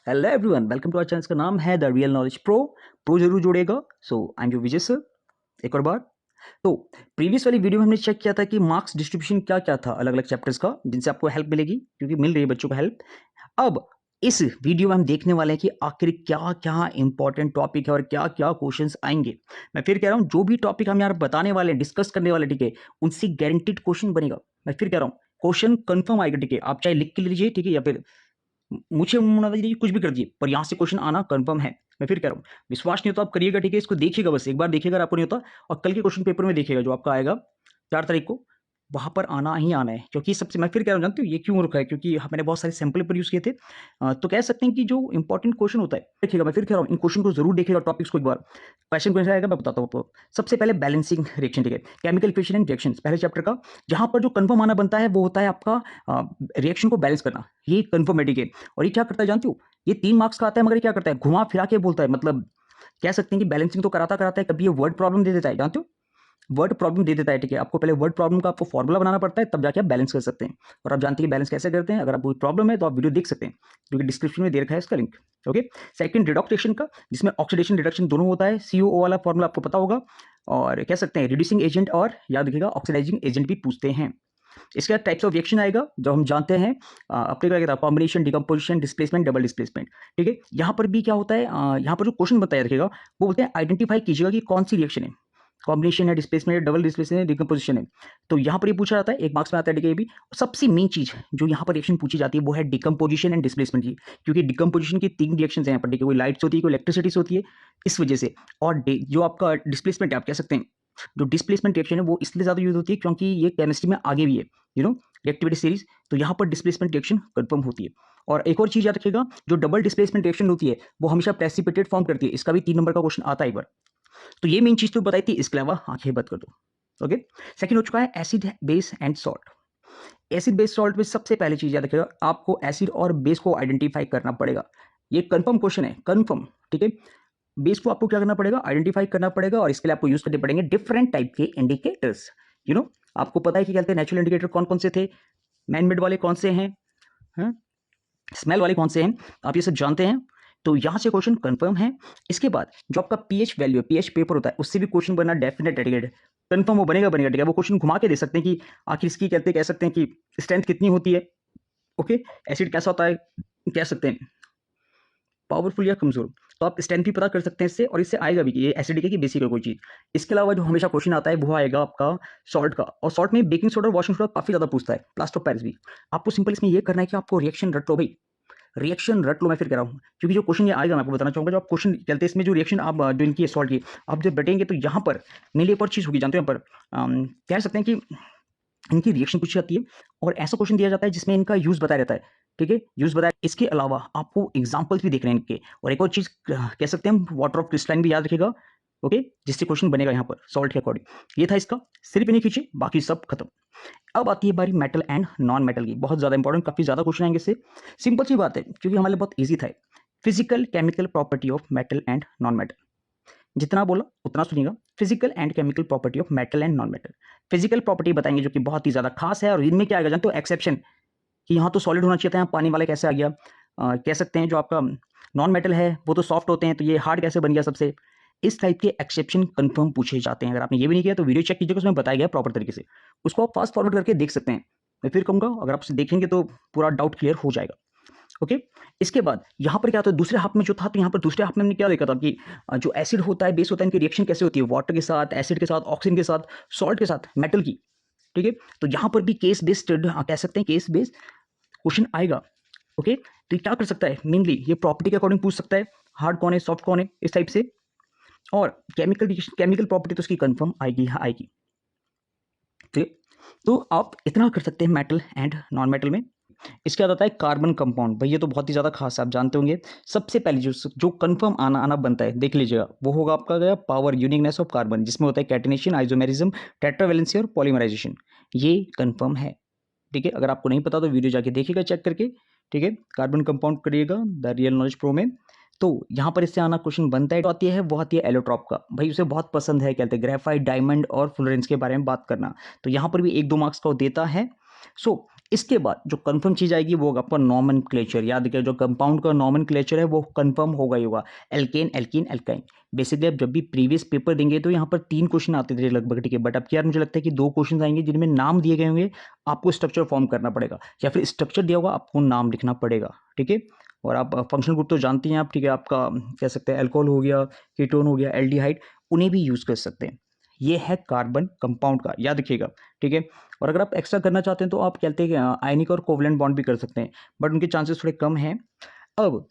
Hello everyone, welcome to our channel. का नाम है the real knowledge pro. Pro जरूर जोड़ेगा। So I am your Vijay sir. एक और बार तो प्रीवियस वाली वीडियो में हमने चेक किया था कि मार्क्स डिस्ट्रीब्यूशन क्या क्या था अलग अलग चैप्टर्स का, जिनसे आपको हेल्प मिलेगी क्योंकि मिल रही है बच्चों को हेल्प। अब इस वीडियो में हम देखने वाले हैं कि आखिर क्या क्या इंपॉर्टेंट टॉपिक है और क्या क्या क्वेश्चंस आएंगे। मैं फिर कह रहा हूं, जो भी टॉपिक हम यहाँ बताने वाले हैं, डिस्कस करने वाले, ठीक है, उनसे गारंटीड क्वेश्चन बनेगा। मैं फिर कह रहा हूँ, क्वेश्चन कंफर्म आएगा, ठीक है। आप चाहे लिख के लीजिए, ठीक है, या फिर मुझे मना दीजिए, कुछ भी कर दीजिए, पर यहाँ से क्वेश्चन आना कंफर्म है। मैं फिर कह रहा हूँ, विश्वास नहीं होता आप करिएगा, ठीक है, इसको देखिएगा, बस एक बार देखिएगा, अगर आपको नहीं होता, और कल के क्वेश्चन पेपर में देखिएगा जो आपका आएगा 4 तारीख को, वहां पर आना ही आना है। क्योंकि सबसे, मैं फिर कह रहा हूँ, जानते हो ये क्यों रखा है? क्योंकि मैंने बहुत सारे सैंपल पेपर यूज किए थे। तो कह सकते हैं कि जो इंपॉर्टेंट क्वेश्चन होता है, देखिएगा, मैं फिर कह रहा हूँ, इन क्वेश्चन को जरूर देखिएगा, टॉपिक्स को एक बार। क्वेश्चन कैसे आएगा मैं बताता हूँ आपको। सबसे पहले बैलेंसिंग रिएक्शन, ठीक है, केमिकल इक्वेशन एंड रिएक्शंस, पहले चैप्टर का। जहां पर जो कंफर्म आना बनता है वो होता है आपका रिएक्शन को बैलेंस करना, ये कंफर्म है, ठीक है। और ये क्या करता है जानते हो? ये 3 मार्क्स का आता है, मगर ये क्या करता है, घुमा फिरा के बोलता है। मतलब कह सकते हैं कि बैलेंसिंग तो कराता कराता है, कभी ये वर्ड प्रॉब्लम दे देता है, जानते हो, वर्ड प्रॉब्लम दे देता है, ठीक है। आपको पहले वर्ड प्रॉब्लम का आपको फॉर्मूला बनाना पड़ता है, तब जाके आप बैलेंस कर सकते हैं। और आप जानते हैं बैलेंस कैसे करते हैं। अगर आपको प्रॉब्लम है तो आप वीडियो देख सकते हैं, क्योंकि डिस्क्रिप्शन में दे रखा है इसका लिंक। ओके। सेकंड, रिडक्टेशन का, जिसमें ऑक्सीडेशन रिडक्शन दोनों होता है। सीओओ वाला फॉर्मूला आपको पता होगा। और कह सकते हैं रिड्यूसिंग एजेंट, और याद रखिएगा ऑक्सीडाइजिंग एजेंट भी पूछते हैं। इसके बाद टाइप्स ऑफ रिएक्शन आएगा, जो हम जानते हैं अपने क्या कहता है, combination, decomposition, displacement, double displacement, ठीक है। यहाँ पर भी क्या होता है, यहाँ पर जो क्वेश्चन बताया रखेगा वो बोलते हैं आइडेंटिफाई कीजिएगा कि कौन सी रिएक्शन है, कॉम्बिनेशन है, डिस्प्लेसमेंट है, डबल डिस्प्लेसमेंट है, डिकम्पोजिशन है। तो यहाँ पर ये पूछा जाता है, 1 मार्क्स में आता है, ठीक है। ये भी सबसे मेन चीज जो यहाँ पर रिएक्शन पूछी जाती है वो है डिकम्पोजिशन एंड डिस्प्लेसमेंट की। क्योंकि डिकम्पोजिशन की 3 रिएक्शन है यहाँ पर, ठीक है। कोई लाइट से होती है, कोई इलेक्ट्रिसिटी से होती है, इस वजह से। और जो आपका डिस्प्लेसमेंट है, आप कह सकते हैं जो डिस्प्लेसमेंट रिएक्शन है वो इसलिए ज्यादा यूज होती है क्योंकि ये केमिस्ट्री में आगे भी है, यू नो, रिएक्टिविटी सीरीज। तो यहाँ पर डिस्प्लेसमेंट रिएक्शन कंफर्म होती है। और एक और चीज याद रखिएगा, जो डबल डिस्प्लेसमेंट रिएक्शन होती है वो हमेशा प्रेसिपिटेट फॉर्म करती है। इसका भी 3 नंबर का क्वेश्चन आता है एक बार। तो ये मेन चीज तो बताई थी, इसके अलावा आंखें बंद कर दो। ओके। सेकंड हो चुका है acid, base and salt. Acid base salt में सबसे पहली चीज याद रखिएगा, आपको एसिड और बेस को आइडेंटिफाई करना पड़ेगा। ये कंफर्म क्वेश्चन है, कंफर्म, ठीक है। बेस को आपको क्या करना पड़ेगा, आइडेंटिफाई करना पड़ेगा। और इसके लिए आपको यूज करने पड़ेंगे डिफरेंट टाइप के इंडिकेटर्स, यू नो। आपको पता है कि कहते हैं नेचुरल इंडिकेटर कौन कौन से थे, मैन मेड वाले कौन से हैं, स्मेल वाले कौन से हैं, आप ये सब जानते हैं। तो यहां से क्वेश्चन कंफर्म है। इसके बाद जो आपका पीएच वैल्यू है, पीएच पेपर होता है, उससे भी क्वेश्चन बनना डेफिनेट है, कंफर्म वो बनेगा बनेगा, ठीक है। वो क्वेश्चन घुमा के दे सकते हैं कि आखिर इसकी कहते कह सकते हैं कि स्ट्रेंथ कितनी होती है। ओके। एसिड कैसा होता है, कह सकते हैं पावरफुल या कमजोर। तो आप स्ट्रेंथ भी पता कर सकते हैं इससे, और इससे आएगा भी कि ये एसिडिक है कि बेसिक है कोई चीज। इसके अलावा जो हमेशा क्वेश्चन आता है वो आएगा आपका सॉल्ट का। और सॉल्ट में बेकिंग सोडा और वॉशिंग सोडा काफी ज्यादा पूछता है, प्लास्टर ऑफ पेरिस भी। आपको सिंपल इसमें ये करना है कि आपको रिएक्शन रट लो भाई, रिएक्शन रट लो। मैं फिर कह रहा हूँ, क्योंकि जो क्वेश्चन ये आएगा मैं आपको बताना चाहूंगा, जो आप क्वेश्चन चलते हैं इसमें, जो रिएक्शन आप जो इनकी सॉल्ट की आप जब रटेंगे, तो यहाँ पर मेरे लिए एक और चीज होगी, जानते हो, यहाँ पर कह सकते हैं कि इनकी रिएक्शन पूछी जाती है, और ऐसा क्वेश्चन दिया जाता है जिसमें इनका यूज बताया रहता है, ठीक है, यूज बताया। इसके अलावा आपको एग्जांपल्स भी देखने हैं इनके। और एक और चीज कह सकते हैं वाटर ऑफ क्रिस्टलाइन भी याद रखिएगा, ओके, जिससे क्वेश्चन बनेगा यहाँ पर सॉल्ट के अकॉर्डिंग। ये था इसका, सिर्फ इन्हें खींचे, बाकी सब खत्म। अब आती है बारी मेटल एंड नॉन मेटल की, बहुत ज्यादा इंपॉर्टेंट, काफी ज्यादा क्वेश्चन आएंगे इससे। सिंपल सी बात है, क्योंकि हमारे लिए बहुत ईजी था। Physical chemical property of metal and non metal. जितना बोला उतना सुनिएगा। Physical and chemical property of metal and non metal. Physical property बताएंगे जो कि बहुत ही ज्यादा खास है, और इनमें क्या आएगा जानते हो, एक्सेप्शन, कि यहाँ तो सॉलिड होना चाहिए था, यहाँ पानी वाला कैसे आ गया। कह सकते हैं जो आपका नॉन मेटल है वो तो सॉफ्ट होते हैं, तो ये हार्ड कैसे बन गया सबसे। इस टाइप के एक्सेप्शन कंफर्म पूछे जाते हैं। अगर आपने ये भी नहीं किया तो वीडियो चेक कीजिएगा, उसमें बताया गया प्रॉपर तरीके से, उसको आप फास्ट फॉरवर्ड करके देख सकते हैं। मैं फिर कहूंगा, अगर आप उसे देखेंगे तो पूरा डाउट क्लियर हो जाएगा। ओके। इसके बाद यहाँ पर क्या होता है, दूसरे हाफ में जो था, तो यहाँ पर दूसरे हाफ में हमने क्या देखा था कि जो एसिड होता है, बेस होता है, इनकी रिएक्शन कैसे होती है, वाटर के साथ, एसिड के साथ, ऑक्सीजन के साथ, सॉल्ट के साथ, मेटल की, ठीक है। तो यहाँ पर भी केस बेस्ड कह सकते हैं, केस बेस्ड क्वेश्चन आएगा। ओके। तो ये क्या कर सकता है, मेनली ये प्रॉपर्टी के अकॉर्डिंग पूछ सकता है, हार्ड कौन है, सॉफ्ट कौन है, इस टाइप से। और केमिकल केमिकल प्रॉपर्टी तो उसकी कंफर्म आएगी, हाँ आएगी, ठीक। तो आप इतना कर सकते हैं मेटल एंड नॉन मेटल में। इसके बाद आता है कार्बन कंपाउंड। भाई ये तो बहुत ही ज्यादा खास है, आप जानते होंगे। सबसे पहले जो कंफर्म आना आना बनता है, देख लीजिएगा, वो होगा आपका गया पावर यूनिकनेस ऑफ कार्बन, जिसमें होता है कैटेनेशन, आइसोमेरिज्म, टेट्रावैलेंसी और पॉलीमराइजेशन। ये कंफर्म है, ठीक है। अगर आपको नहीं पता तो वीडियो जाके देखिएगा चेक करके, ठीक है। कार्बन कंपाउंड करिएगा द रियल नॉलेज प्रो में। तो यहाँ पर इससे आना क्वेश्चन बनता है, तो आती है वो आती है एलोट्रॉप का। भाई उसे बहुत पसंद है, कहते हैं ग्रेफाइट, डायमंड और फुलरेंस के बारे में बात करना। तो यहाँ पर भी 1-2 मार्क्स का वो देता है। सो इसके बाद जो कंफर्म चीज़ आएगी वो होगा आपका नॉमेनक्लेचर। याद रखिए, जो कंपाउंड का नॉमेनक्लेचर है वो कंफर्म होगा ही होगा, एल्केन, एल्कीन, एल्काइन। बेसिकली आप जब भी प्रीवियस पेपर देंगे तो यहाँ पर 3 क्वेश्चन आते थे लगभग, ठीक है, बट अब क्या मुझे लगता है कि 2 क्वेश्चन आएंगे जिनमें नाम दिए गए होंगे, आपको स्ट्रक्चर फॉर्म करना पड़ेगा, या फिर स्ट्रक्चर दिया होगा आपको नाम लिखना पड़ेगा, ठीक है। और आप फंक्शनल ग्रुप तो जानते हैं आप, ठीक है, आपका कह सकते हैं अल्कोहल हो गया, कीटोन हो गया, एल्डिहाइड, उन्हें भी यूज़ कर सकते हैं। ये है कार्बन कंपाउंड का, याद रखिएगा, ठीक है। और अगर आप एक्स्ट्रा करना चाहते हैं तो आप कहते हैं कि आयनिक और कोवलेंट बॉन्ड भी कर सकते हैं, बट उनके चांसेस थोड़े कम हैं। अब